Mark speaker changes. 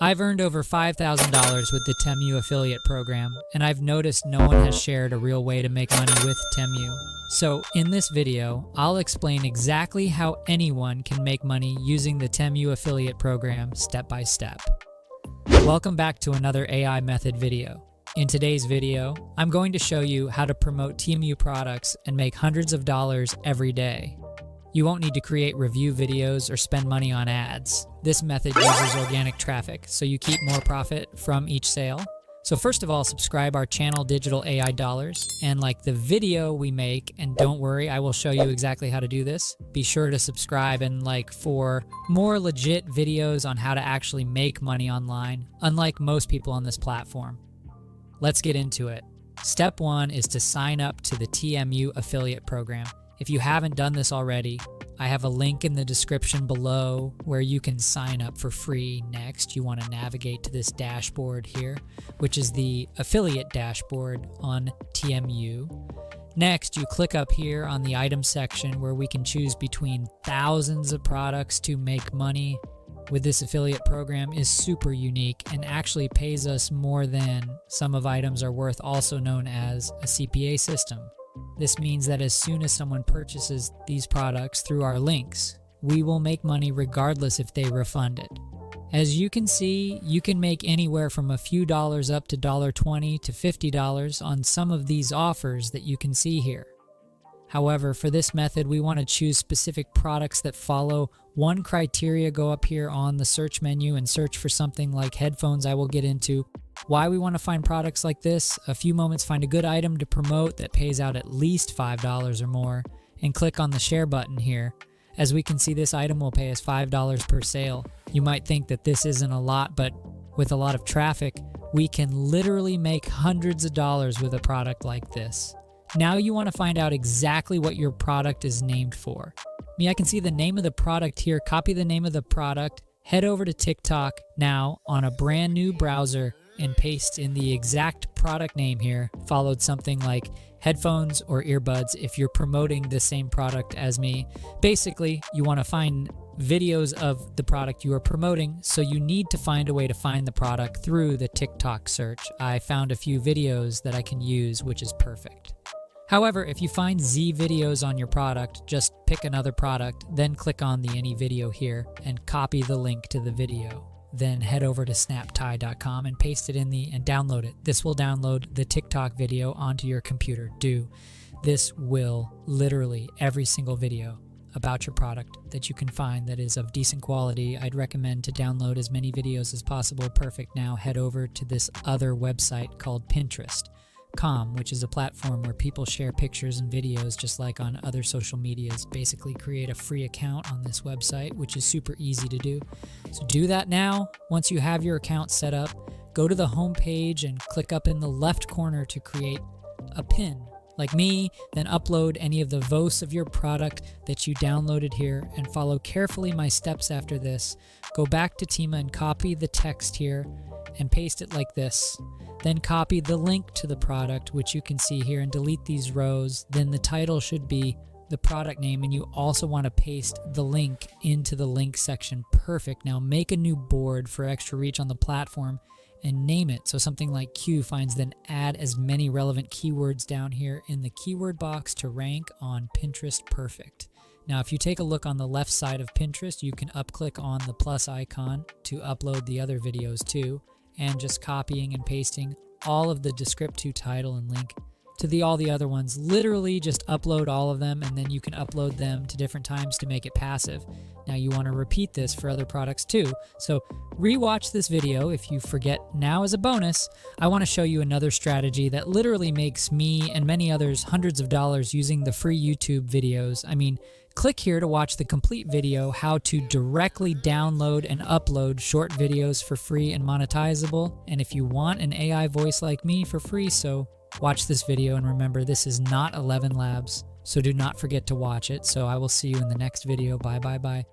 Speaker 1: I've earned over $5,000 with the Temu affiliate program, and I've noticed no one has shared a real way to make money with Temu. So in this video, I'll explain exactly how anyone can make money using the Temu affiliate program step by step. Welcome back to another AI method video. In today's video, I'm going to show you how to promote Temu products and make hundreds of dollars every day. You won't need to create review videos or spend money on ads. This method uses organic traffic, so you keep more profit from each sale. So first of all, subscribe our channel Digital AI Dollars and like the video we make, and don't worry, I will show you exactly how to do this. Be sure to subscribe and like for more legit videos on how to actually make money online, unlike most people on this platform. Let's get into it. Step 1 is to sign up to the Temu affiliate program. If you haven't done this already, I have a link in the description below where you can sign up for free. Next, you want to navigate to this dashboard here, which is the affiliate dashboard on Temu. Next, you click up here on the item section where we can choose between thousands of products to make money with this affiliate program is super unique and actually pays us more than sum of items are worth, also known as a CPA system. This means that as soon as someone purchases these products through our links, we will make money regardless if they refund it. As you can see, you can make anywhere from a few dollars up to $20 to $50 on some of these offers that you can see here. However, for this method, we want to choose specific products that follow one criteria. Go up here on the search menu and search for something like headphones. I will get into why we want to find products like this. A few moments, find a good item to promote that pays out at least $5 or more, and click on the share button here. As we can see, this item will pay us $5 per sale. You might think that this isn't a lot, but with a lot of traffic, we can literally make hundreds of dollars with a product like this. Now you want to find out exactly what your product is named for. I can see the name of the product here. Copy the name of the product, head over to TikTok now on a brand new browser and paste in the exact product name here, followed something like headphones or earbuds if you're promoting the same product as me. Basically, you want to find videos of the product you are promoting, so you need to find a way to find the product through the TikTok search. I found a few videos that I can use, which is perfect. However, if you find Z videos on your product, just pick another product, then click on the any video here and copy the link to the video. Then head over to snaptie.com and paste it in and download it. This will download the TikTok video onto your computer. This will literally every single video about your product that you can find that is of decent quality. I'd recommend to download as many videos as possible. Perfect. Now head over to this other website called Pinterest.com, which is a platform where people share pictures and videos just like on other social medias. Basically create a free account on this website, which is super easy to do. So do that now. Once you have your account set up, go to the home page and click up in the left corner to create a pin like me, then upload any of the VOS of your product that you downloaded here and follow carefully my steps after this. Go back to Temu and copy the text here and paste it like this. Then copy the link to the product, which you can see here, and delete these rows. Then the title should be the product name, and you also want to paste the link into the link section. Perfect. Now make a new board for extra reach on the platform and name it. So something like Q finds, then add as many relevant keywords down here in the keyword box to rank on Pinterest. Perfect. Now, if you take a look on the left side of Pinterest, you can click on the plus icon to upload the other videos too. And just copying and pasting all of the Descript2 title and link to all the other ones. Literally just upload all of them, and then you can upload them to different times to make it passive. Now you want to repeat this for other products too. So rewatch this video if you forget. Now as a bonus, I want to show you another strategy that literally makes me and many others hundreds of dollars using the free YouTube videos. Click here to watch the complete video, how to directly download and upload short videos for free and monetizable. And if you want an AI voice like me for free, so watch this video, and remember, this is not 11 Labs, so do not forget to watch it. So I will see you in the next video. Bye.